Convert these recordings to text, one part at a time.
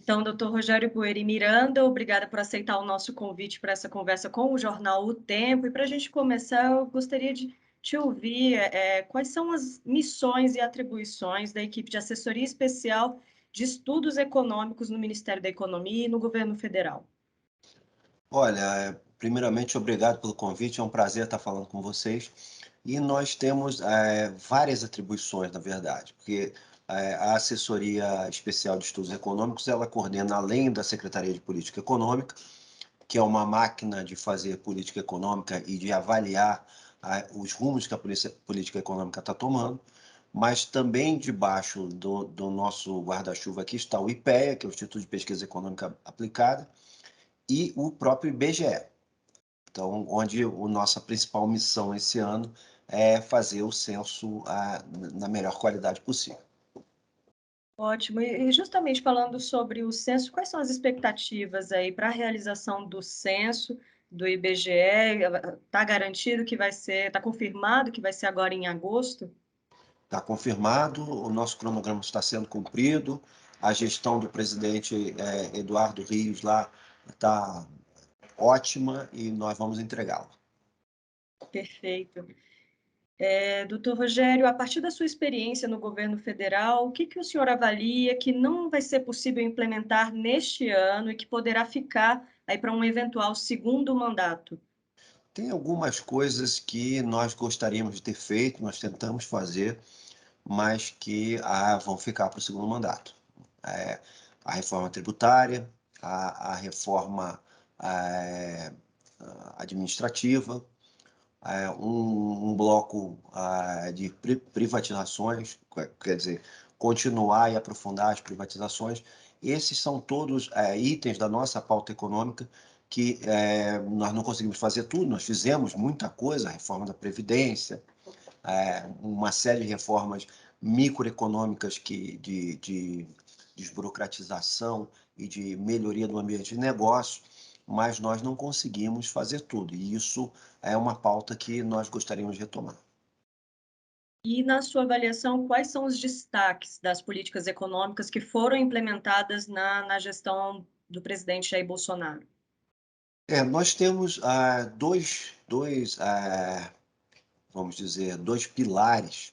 Então, doutor Rogério Bueri Miranda, obrigada por aceitar o nosso convite para essa conversa com o jornal O Tempo. E para a gente começar, eu gostaria de te ouvir quais são as missões e atribuições da equipe de assessoria especial de estudos econômicos no Ministério da Economia e no governo federal. Olha, primeiramente, obrigado pelo convite, é um prazer estar falando com vocês. E nós temos várias atribuições, na verdade, porque a Assessoria Especial de Estudos Econômicos, ela coordena, além da Secretaria de Política Econômica, que é uma máquina de fazer política econômica e de avaliar os rumos que a política econômica está tomando, mas também debaixo do nosso guarda-chuva aqui está o IPEA, que é o Instituto de Pesquisa Econômica Aplicada, e o próprio IBGE. Então, onde a nossa principal missão esse ano é fazer o censo na melhor qualidade possível. Ótimo. E justamente falando sobre o censo, quais são as expectativas aí para a realização do censo do IBGE? Está garantido que vai ser, está confirmado que vai ser agora em agosto? Está confirmado, o nosso cronograma está sendo cumprido, a gestão do presidente Eduardo Rios lá está ótima e nós vamos entregá-la. Perfeito. Doutor Rogério, a partir da sua experiência no governo federal, o que que o senhor avalia que não vai ser possível implementar neste ano e que poderá ficar aí para um eventual segundo mandato? Tem algumas coisas que nós gostaríamos de ter feito, nós tentamos fazer, mas que vão ficar para o segundo mandato. É, a reforma tributária, a reforma eh, administrativa, um bloco de privatizações, quer dizer, continuar e aprofundar as privatizações. Esses são todos itens da nossa pauta econômica que nós não conseguimos fazer tudo, nós fizemos muita coisa, a reforma da Previdência, uma série de reformas microeconômicas de desburocratização e de melhoria do ambiente de negócio, mas nós não conseguimos fazer tudo, e isso é uma pauta que nós gostaríamos de retomar. E, na sua avaliação, quais são os destaques das políticas econômicas que foram implementadas na gestão do presidente Jair Bolsonaro? Nós temos vamos dizer, dois pilares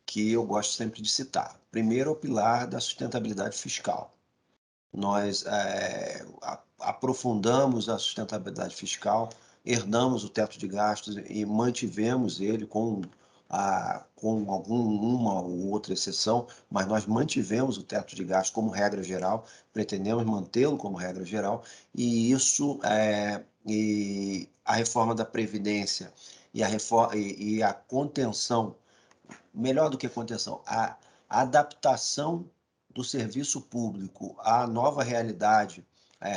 que eu gosto sempre de citar. Primeiro é o pilar da sustentabilidade fiscal. Nós aprofundamos a sustentabilidade fiscal, herdamos o teto de gastos e mantivemos ele com uma ou outra exceção, mas nós mantivemos o teto de gastos como regra geral, pretendemos mantê-lo como regra geral, e isso e a reforma da Previdência e a contenção, melhor do que contenção, a adaptação do serviço público à nova realidade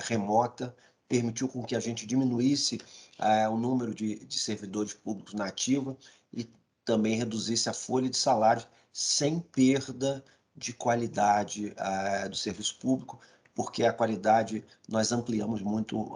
remota permitiu com que a gente diminuísse o número de servidores públicos na ativa e também reduzisse a folha de salários sem perda de qualidade do serviço público, porque a qualidade, nós ampliamos muito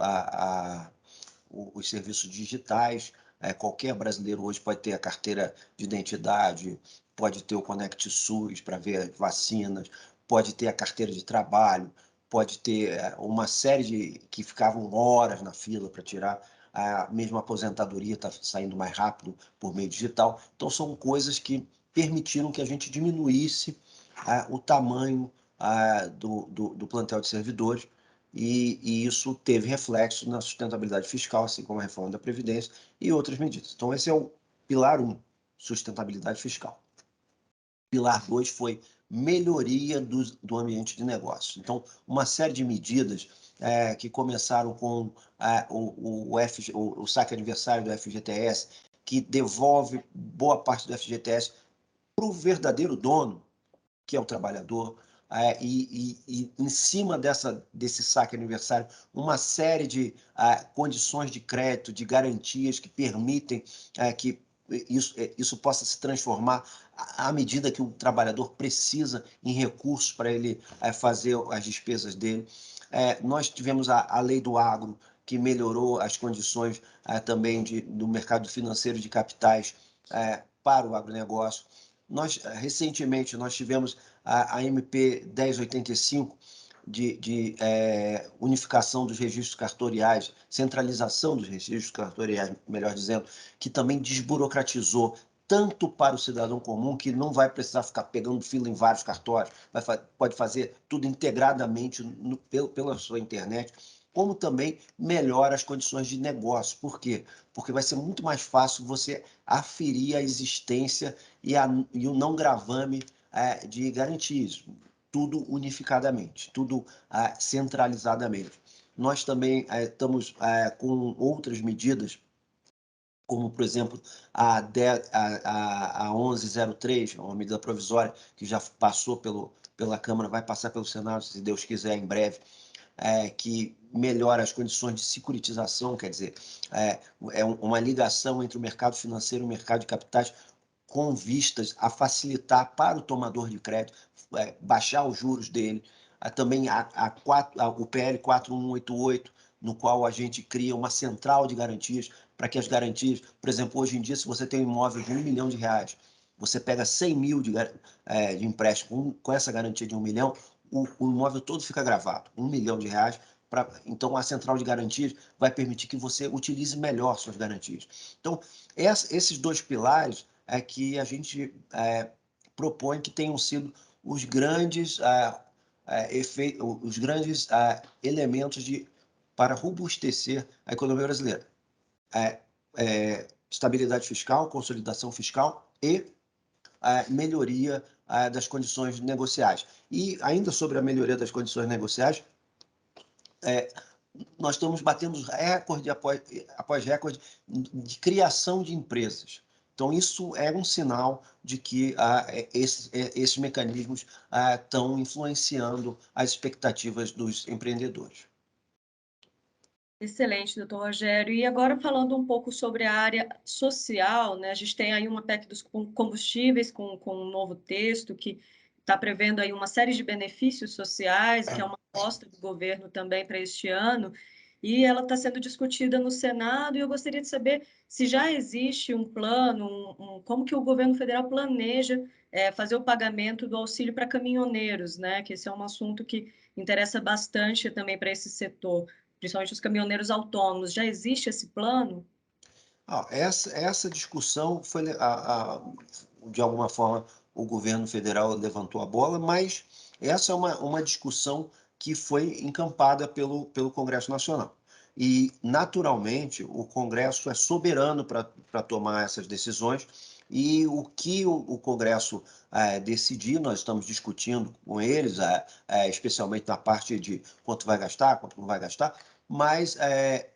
os serviços digitais. Qualquer brasileiro hoje pode ter a carteira de identidade, pode ter o Conect SUS para ver vacinas, pode ter a carteira de trabalho, pode ter uma série de que ficavam horas na fila para tirar, a mesma aposentadoria está saindo mais rápido por meio digital. Então, são coisas que permitiram que a gente diminuísse o tamanho do plantel de servidores, e isso teve reflexo na sustentabilidade fiscal, assim como a reforma da Previdência e outras medidas. Então, esse é o pilar 1, sustentabilidade fiscal. Pilar 2 foi melhoria do ambiente de negócio. Então, uma série de medidas que começaram com o saque aniversário do FGTS, que devolve boa parte do FGTS para o verdadeiro dono, que é o trabalhador, e em cima desse saque aniversário, uma série de condições de crédito, de garantias que permitem que isso possa se transformar à medida que o trabalhador precisa em recursos para ele fazer as despesas dele. Nós tivemos a lei do agro, que melhorou as condições também do mercado financeiro de capitais para o agronegócio. Recentemente, nós tivemos a MP 1085, unificação dos registros cartoriais, centralização dos registros cartoriais, melhor dizendo, que também desburocratizou tanto para o cidadão comum, que não vai precisar ficar pegando fila em vários cartórios, pode fazer tudo integradamente pela sua internet, como também melhora as condições de negócio. Por quê? Porque vai ser muito mais fácil você aferir a existência e o não gravame de garantias, tudo unificadamente, tudo centralizadamente. Nós também estamos com outras medidas, como, por exemplo, a 1103, uma medida provisória que já passou pela Câmara, vai passar pelo Senado, se Deus quiser, em breve, que melhora as condições de securitização, quer dizer, uma ligação entre o mercado financeiro e o mercado de capitais, com vistas a facilitar para o tomador de crédito, baixar os juros dele. Também o PL 4188, no qual a gente cria uma central de garantias, para que as garantias, por exemplo, hoje em dia, se você tem um imóvel de R$1 milhão, você pega 100 mil de empréstimo com essa garantia de 1 milhão, o imóvel todo fica gravado, R$1 milhão. Então, a central de garantias vai permitir que você utilize melhor suas garantias. Então, esses dois pilares é que a gente propõe que tenham sido os grandes elementos para robustecer a economia brasileira. Estabilidade fiscal, consolidação fiscal e melhoria das condições negociais. E ainda sobre a melhoria das condições negociais, nós estamos batendo recorde após recorde de criação de empresas. Então, isso é um sinal de que esses mecanismos estão influenciando as expectativas dos empreendedores. Excelente, doutor Rogério. E agora falando um pouco sobre a área social, né? A gente tem aí uma PEC dos combustíveis com um novo texto que está prevendo aí uma série de benefícios sociais, que é uma aposta do governo também para este ano, e ela está sendo discutida no Senado, e eu gostaria de saber se já existe um plano, como que o governo federal planeja fazer o pagamento do auxílio para caminhoneiros, né? Que esse é um assunto que interessa bastante também para esse setor, principalmente os caminhoneiros autônomos. Já existe esse plano? Essa discussão foi, de alguma forma, o governo federal levantou a bola, mas essa é uma discussão que foi encampada pelo Congresso Nacional. E, naturalmente, o Congresso é soberano para tomar essas decisões, e o que o Congresso decidir, nós estamos discutindo com eles, especialmente na parte de quanto vai gastar, quanto não vai gastar, mas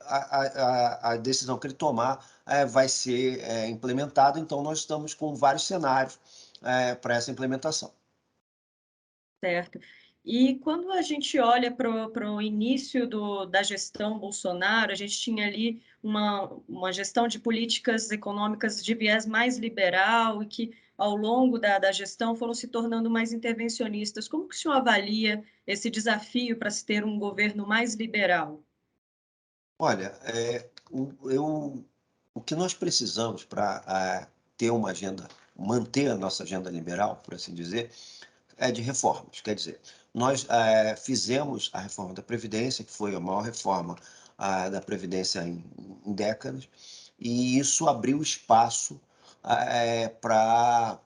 a decisão que ele tomar vai ser implementada, então nós estamos com vários cenários para essa implementação. Certo. E quando a gente olha para o início da gestão Bolsonaro, a gente tinha ali uma gestão de políticas econômicas de viés mais liberal e que, ao longo da gestão, foram se tornando mais intervencionistas. Como que o senhor avalia esse desafio para se ter um governo mais liberal? Olha, o que nós precisamos para ter uma agenda, manter a nossa agenda liberal, por assim dizer, é de reformas. Quer dizer, nós fizemos a reforma da Previdência, que foi a maior reforma da Previdência em décadas, e isso abriu espaço para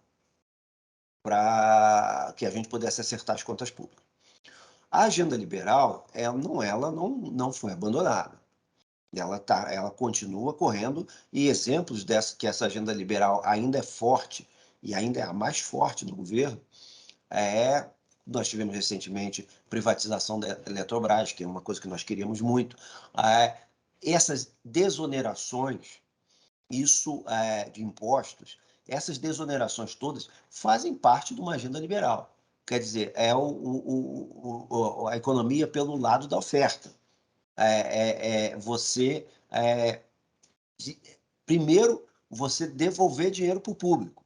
que a gente pudesse acertar as contas públicas. A agenda liberal, ela não foi abandonada. Ela continua correndo, e exemplos que essa agenda liberal ainda é forte, e ainda é a mais forte do governo, nós tivemos recentemente privatização da Eletrobras, que é uma coisa que nós queríamos muito. Essas desonerações, de impostos, essas desonerações todas fazem parte de uma agenda liberal. Quer dizer, a economia pelo lado da oferta. Você, primeiro, você devolver dinheiro para o público.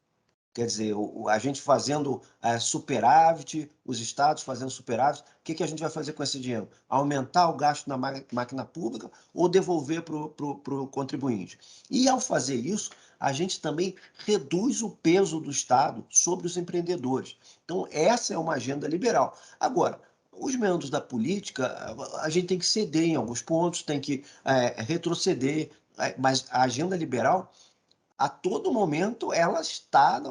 Quer dizer, a gente fazendo superávit, os estados fazendo superávit, o que a gente vai fazer com esse dinheiro? Aumentar o gasto na máquina pública ou devolver para o contribuinte? E, ao fazer isso, a gente também reduz o peso do Estado sobre os empreendedores. Então, essa é uma agenda liberal. Agora, Os meandros da política, a gente tem que ceder em alguns pontos, tem que retroceder, mas a agenda liberal, a todo momento, ela está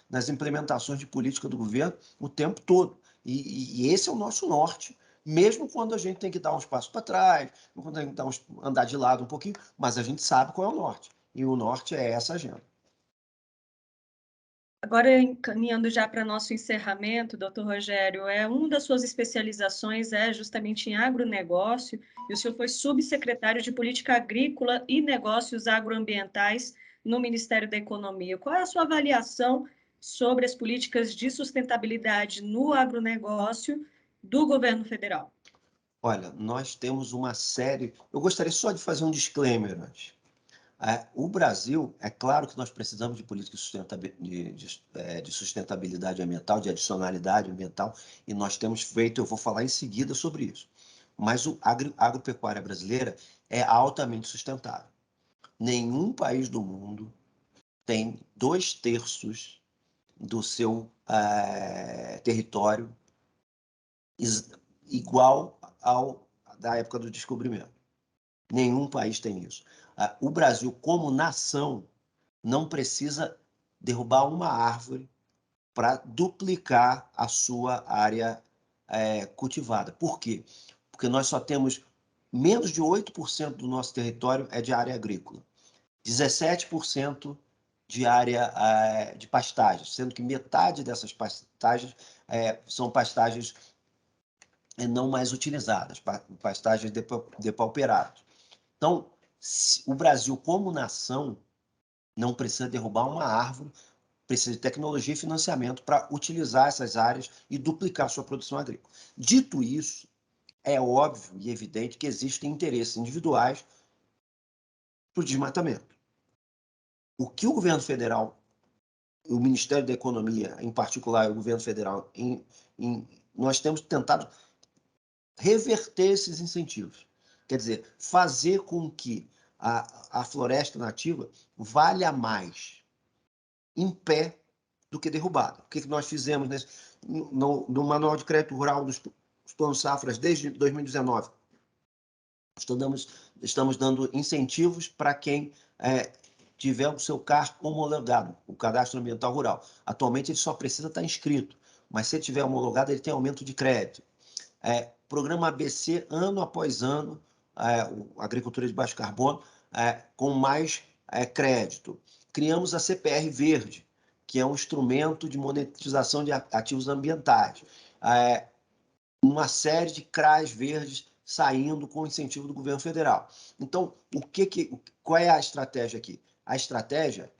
nas implementações de política do governo o tempo todo. E esse é o nosso norte, mesmo quando a gente tem que dar uns passos para trás, quando tem que andar de lado um pouquinho, mas a gente sabe qual é o norte. E o norte é essa agenda. Agora, encaminhando já para nosso encerramento, doutor Rogério, uma das suas especializações é justamente em agronegócio, e o senhor foi subsecretário de Política Agrícola e Negócios Agroambientais no Ministério da Economia. Qual é a sua avaliação sobre as políticas de sustentabilidade no agronegócio do governo federal? Olha, nós temos uma série. Eu gostaria só de fazer um disclaimer antes. O Brasil, é claro que nós precisamos de políticas de sustentabilidade ambiental, de adicionalidade ambiental, e nós temos feito, eu vou falar em seguida sobre isso. Mas a agropecuária brasileira é altamente sustentável. Nenhum país do mundo tem 2/3 do seu território igual ao da época do descobrimento. Nenhum país tem isso. O Brasil, como nação, não precisa derrubar uma árvore para duplicar a sua área cultivada. Por quê? Porque nós só temos menos de 8% do nosso território é de área agrícola, 17% de área de pastagens, sendo que metade dessas pastagens são pastagens não mais utilizadas, pastagens depauperadas. Então, o Brasil, como nação, não precisa derrubar uma árvore, precisa de tecnologia e financiamento para utilizar essas áreas e duplicar sua produção agrícola. Dito isso, é óbvio e evidente que existem interesses individuais para o desmatamento. O que o governo federal, o Ministério da Economia, em particular, o governo federal, nós temos tentado reverter esses incentivos. Quer dizer, fazer com que a floresta nativa valha mais em pé do que derrubada. O que nós fizemos no Manual de Crédito Rural dos Planos Safras desde 2019? Estamos dando incentivos para quem tiver o seu CAR homologado, o Cadastro Ambiental Rural. Atualmente ele só precisa estar inscrito, mas se ele tiver homologado, ele tem aumento de crédito. Programa ABC, ano após ano, agricultura de baixo carbono, com mais crédito. Criamos a CPR Verde, que é um instrumento de monetização de ativos ambientais. Uma série de CRAs verdes saindo com incentivo do governo federal. Então, qual é a estratégia aqui? A estratégia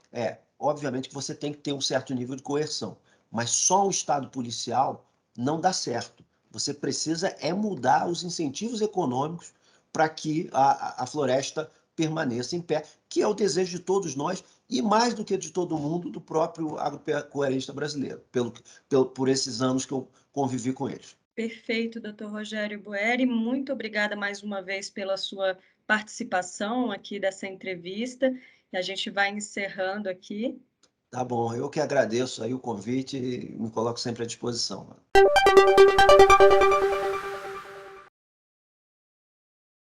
obviamente, que você tem que ter um certo nível de coerção, mas só um Estado policial não dá certo. Você precisa mudar os incentivos econômicos para que a floresta permaneça em pé, que é o desejo de todos nós e mais do que de todo mundo, do próprio agropecuarista brasileiro, por esses anos que eu convivi com eles. Perfeito, doutor Rogério Boeri, muito obrigada mais uma vez pela sua participação aqui dessa entrevista, e a gente vai encerrando aqui. Tá bom, eu que agradeço aí o convite e me coloco sempre à disposição.